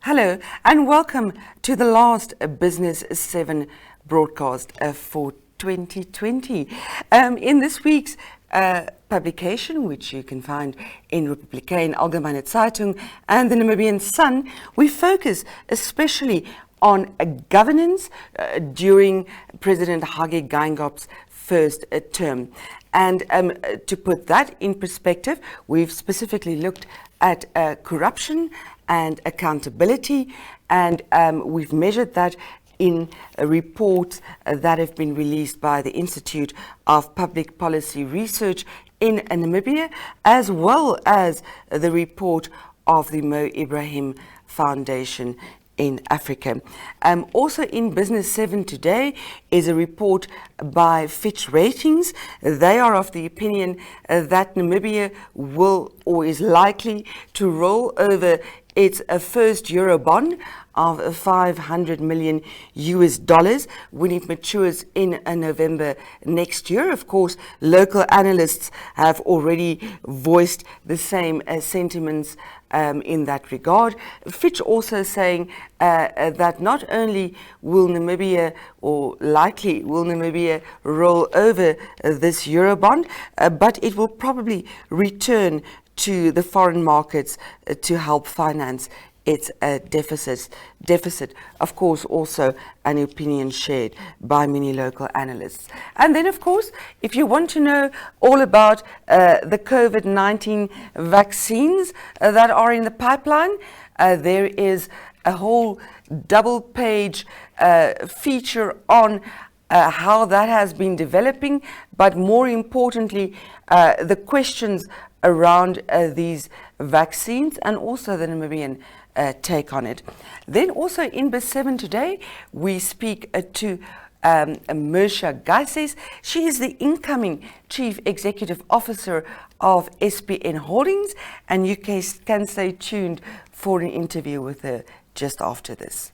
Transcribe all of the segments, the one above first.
Hello and welcome to the last Business 7 broadcast for 2020. In this week's publication, which you can find in Republikein, Algemene Zeitung and the Namibian Sun, we focus especially on governance during President Hage Geingoob's first term. And to put that in perspective, we've specifically looked at corruption and accountability, and we've measured that in reports that have been released by the Institute of Public Policy Research in Namibia, as well as the report of the Mo Ibrahim Foundation in Africa. Also in Business 7 today is a report by Fitch Ratings. They are of the opinion that Namibia will or is likely to roll over its first euro bond of 500 million US dollars when it matures in November next year. Of course, local analysts have already voiced the same sentiments in that regard. Fitch also saying that not only will Namibia, or likely will Namibia, roll over this Eurobond, but it will probably return to the foreign markets to help finance its deficit. Of course, also an opinion shared by many local analysts. And then, of course, if you want to know all about the COVID-19 vaccines that are in the pipeline, there is a whole double-page feature on how that has been developing, but more importantly, the questions around these vaccines and also the Namibian take on it. Then also in Bus 7 today, we speak to Mercia Geises. She is the incoming Chief Executive Officer of SBN Holdings, and you can stay tuned for an interview with her just after this.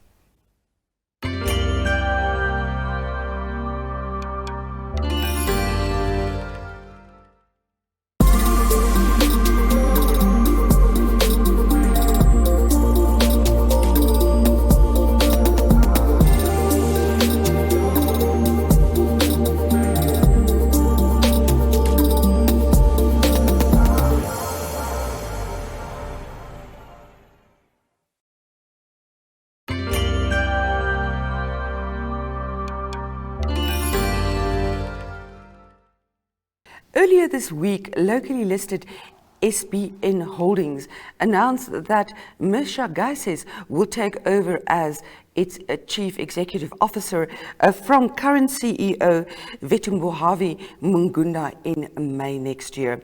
Earlier this week, locally listed SBN Holdings announced that Mercia Geises will take over as its Chief Executive Officer from current CEO Vetumbuhavi Mungunda in May next year.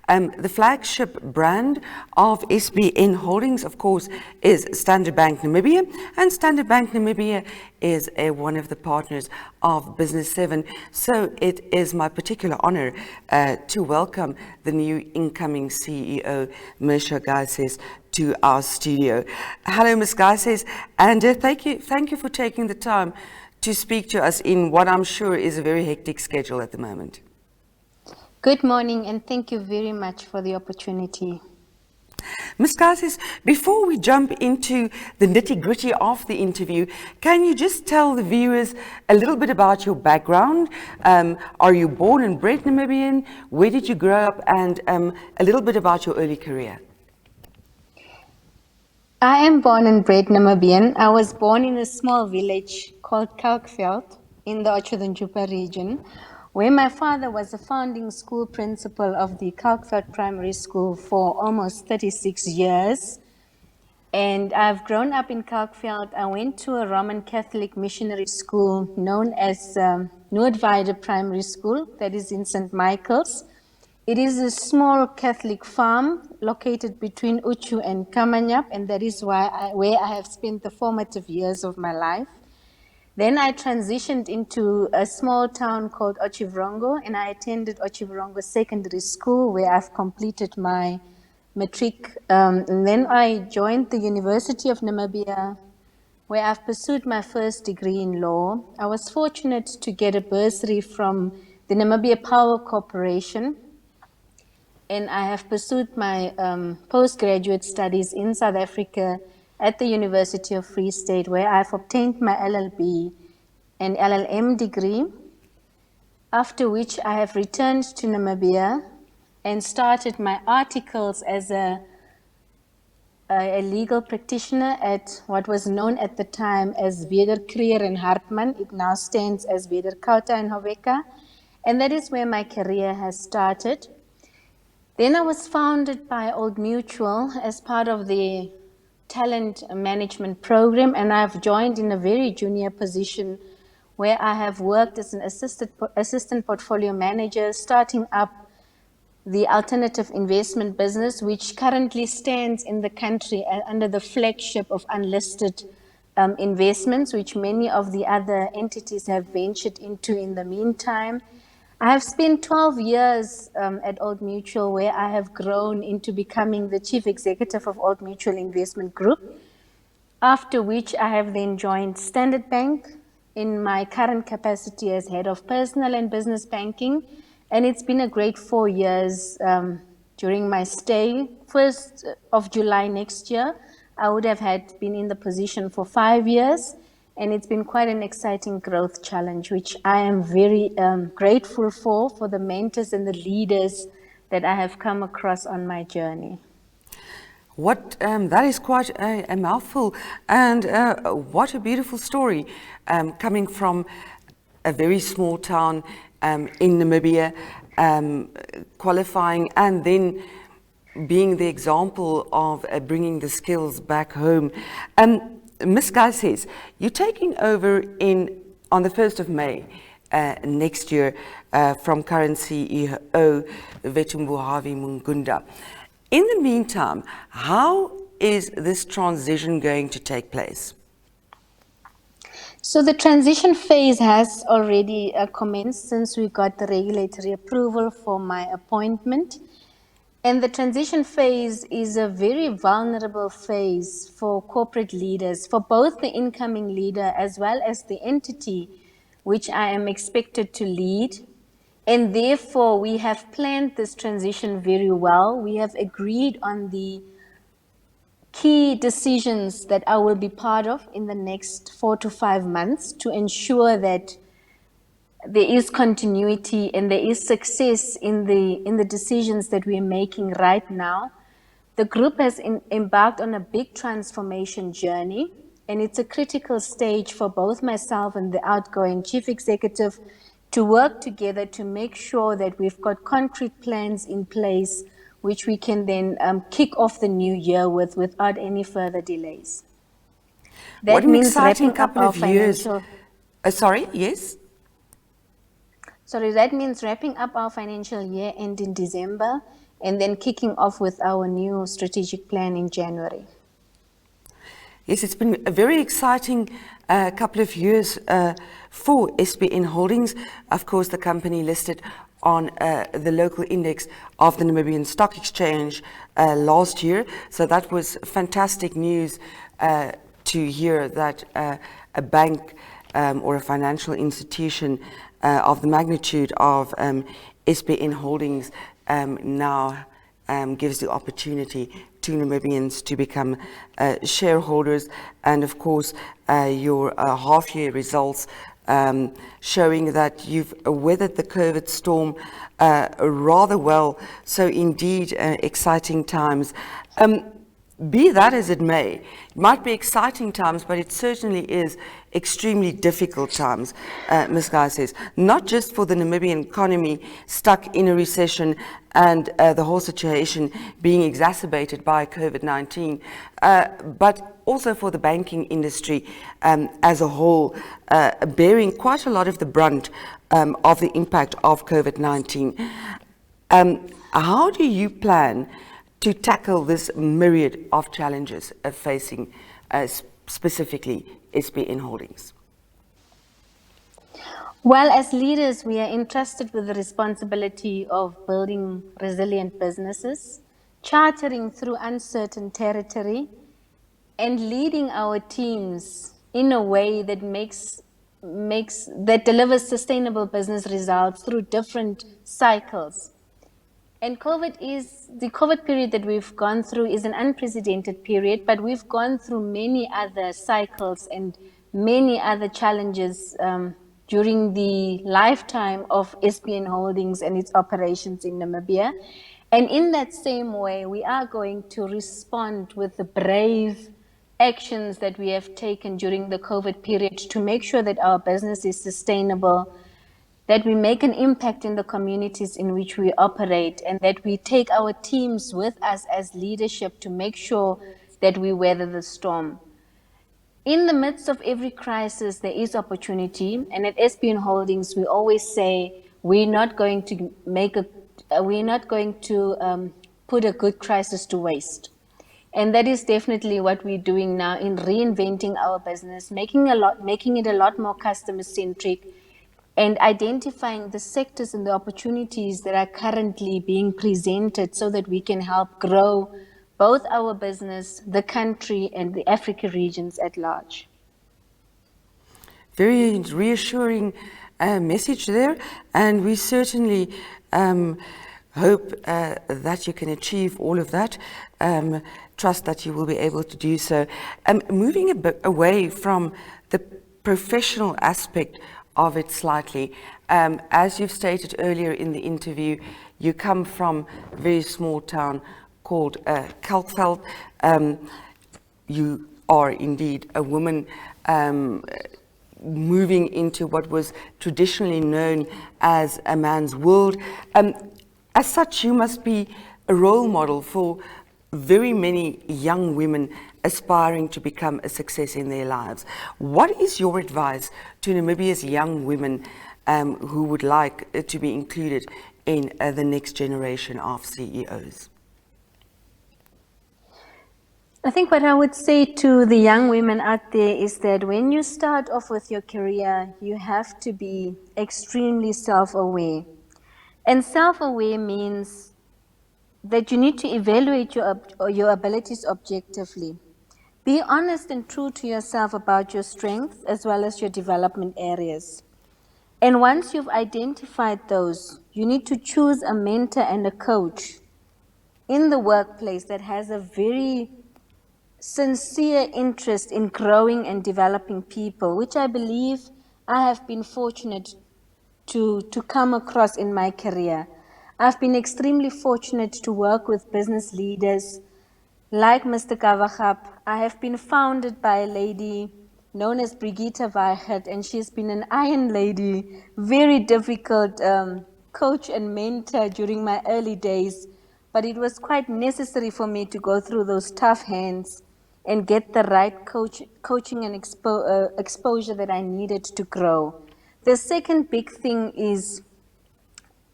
The flagship brand of SBN Holdings, of course, is Standard Bank Namibia, and Standard Bank Namibia is one of the partners of Business 7. So it is my particular honor to welcome the new incoming CEO, Mercia Geises, to our studio. Hello, Ms. Geises, and thank you for taking the time to speak to us in what I'm sure is a very hectic schedule at the moment. Good morning, and thank you very much for the opportunity. Ms. Geises, before we jump into the nitty-gritty of the interview, can you just tell the viewers a little bit about your background? Are you born and bred Namibian? Where did you grow up? And a little bit about your early career. I am born and bred Namibian. I was born in a small village called Kalkveld in the Otjozondjupa region, where my father was a founding school principal of the Kalkveld Primary School for almost 36 years. And I've grown up in Kalkveld. I went to a Roman Catholic missionary school known as Noordweide Primary School, that is in St. Michael's. It is a small Catholic farm located between Uchu and Kamanyap, and that is where I have spent the formative years of my life. Then I transitioned into a small town called Otjivrongo, and I attended Otjivrongo Secondary School, where I've completed my matric. And then I joined the University of Namibia, where I've pursued my first degree in law. I was fortunate to get a bursary from the Namibia Power Corporation, and I have pursued my postgraduate studies in South Africa at the University of Free State, where I've obtained my LLB and LLM degree, after which I have returned to Namibia and started my articles as a legal practitioner at what was known at the time as Weder Creer and Hartman. It now stands as Weder Kauta and Hoveka, and that is where my career has started. Then I was founded by Old Mutual as part of the talent management program, and I've joined in a very junior position where I have worked as an assistant portfolio manager, starting up the alternative investment business, which currently stands in the country under the flagship of unlisted investments, which many of the other entities have ventured into in the meantime. I have spent 12 years at Old Mutual, where I have grown into becoming the chief executive of Old Mutual Investment Group, after which I have then joined Standard Bank in my current capacity as head of personal and business banking. And it's been a great 4 years during my stay. 1st of July next year, I would have been in the position for 5 years. And it's been quite an exciting growth challenge, which I am very grateful for the mentors and the leaders that I have come across on my journey. That is quite a mouthful, and what a beautiful story, coming from a very small town in Namibia, qualifying and then being the example of bringing the skills back home. Ms. Geises, you're taking over on the 1st of May next year from current CEO Vetumbuhavi Mungunda. In the meantime, how is this transition going to take place? So the transition phase has already commenced since we got the regulatory approval for my appointment. And the transition phase is a very vulnerable phase for corporate leaders, for both the incoming leader as well as the entity which I am expected to lead. And therefore, we have planned this transition very well. We have agreed on the key decisions that I will be part of in the next 4 to 5 months to ensure that there is continuity and there is success in the decisions that we are making right now. The group has embarked on a big transformation journey, and it's a critical stage for both myself and the outgoing chief executive to work together to make sure that we've got concrete plans in place which we can then kick off the new year without any further delays. That what an means exciting couple of years. Sorry, yes? Sorry, that means wrapping up our financial year end in December and then kicking off with our new strategic plan in January. Yes, it's been a very exciting couple of years for SBN Holdings. Of course, the company listed on the local index of the Namibian Stock Exchange last year. So that was fantastic news to hear that a bank or a financial institution of the magnitude of SBN Holdings now gives the opportunity to Namibians to become shareholders. And of course, your half-year results showing that you've weathered the COVID storm rather well. So indeed, exciting times. Be that as it may, it might be exciting times, but it certainly is extremely difficult times, Ms. Geises, not just for the Namibian economy stuck in a recession and the whole situation being exacerbated by COVID-19, but also for the banking industry as a whole, bearing quite a lot of the brunt of the impact of COVID-19. How do you plan to tackle this myriad of challenges facing specifically SBN Holdings? Well, as leaders, we are entrusted with the responsibility of building resilient businesses, chartering through uncertain territory, and leading our teams in a way that that delivers sustainable business results through different cycles. And the COVID period that we've gone through is an unprecedented period, but we've gone through many other cycles and many other challenges during the lifetime of SBN Holdings and its operations in Namibia. And in that same way, we are going to respond with the brave actions that we have taken during the COVID period to make sure that our business is sustainable, that we make an impact in the communities in which we operate, and that we take our teams with us as leadership to make sure that we weather the storm. In the midst of every crisis, there is opportunity, and at SBN Holdings, we always say we're not going to put a good crisis to waste. And that is definitely what we're doing now in reinventing our business, making it a lot more customer centric, and identifying the sectors and the opportunities that are currently being presented so that we can help grow both our business, the country, and the Africa regions at large. Very reassuring message there, and we certainly hope that you can achieve all of that. Trust that you will be able to do so. Moving a bit away from the professional aspect of it slightly, as you've stated earlier in the interview, you come from a very small town called Kalkveld. You are indeed a woman moving into what was traditionally known as a man's world. As such, you must be a role model for very many young women aspiring to become a success in their lives. What is your advice to Namibia's young women who would like to be included in the next generation of CEOs? I think what I would say to the young women out there is that when you start off with your career, you have to be extremely self-aware. And self-aware means that you need to evaluate your abilities objectively. Be honest and true to yourself about your strengths as well as your development areas. And once you've identified those, you need to choose a mentor and a coach in the workplace that has a very sincere interest in growing and developing people, which I believe I have been fortunate to come across in my career. I've been extremely fortunate to work with business leaders like Mr. Kavachap. I have been founded by a lady known as Brigitte Weigert, and she's been an iron lady, very difficult coach and mentor during my early days. But it was quite necessary for me to go through those tough hands and get the right coaching and exposure that I needed to grow. The second big thing is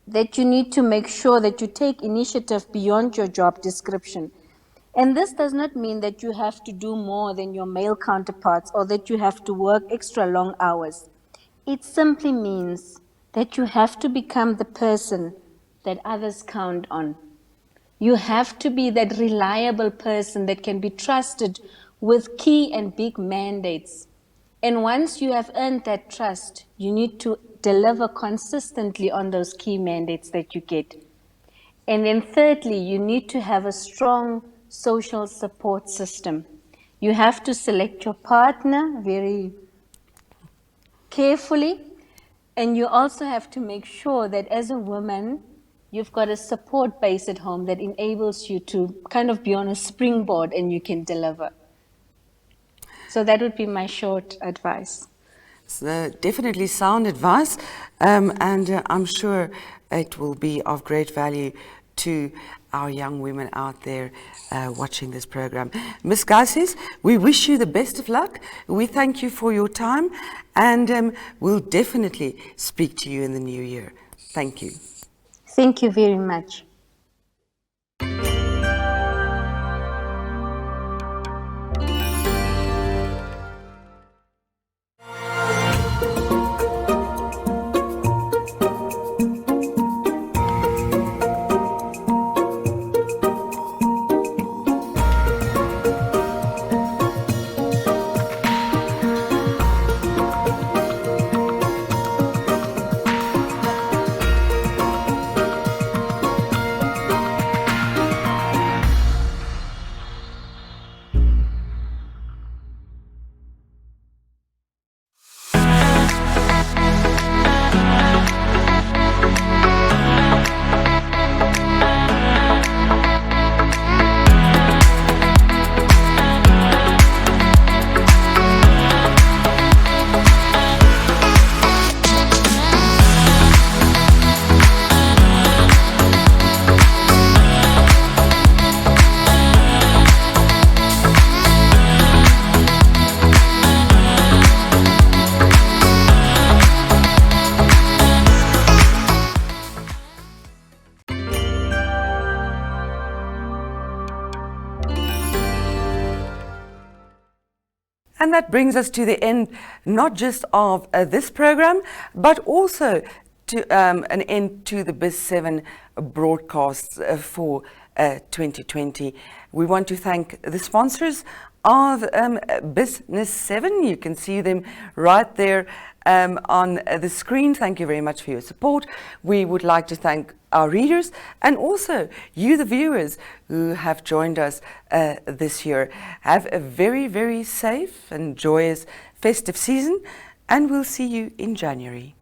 that you need to make sure that you take initiative beyond your job description. And this does not mean that you have to do more than your male counterparts or that you have to work extra long hours. It simply means that you have to become the person that others count on. You have to be that reliable person that can be trusted with key and big mandates. And once you have earned that trust, you need to deliver consistently on those key mandates that you get. And then thirdly, you need to have a strong social support system. You have to select your partner very carefully, and you also have to make sure that as a woman, you've got a support base at home that enables you to kind of be on a springboard and you can deliver. So that would be my short advice. So definitely sound advice, and I'm sure it will be of great value to our young women out there watching this program. Ms. Geises, we wish you the best of luck. We thank you for your time, and we'll definitely speak to you in the new year. Thank you. Thank you very much. And that brings us to the end, not just of this program, but also to an end to the Biz 7 broadcasts for 2020. We want to thank the sponsors of Business 7. You can see them right there on the screen. Thank you very much for your support. We would like to thank our readers and also you, the viewers, who have joined us this year. Have a very, very safe and joyous festive season, and we'll see you in January.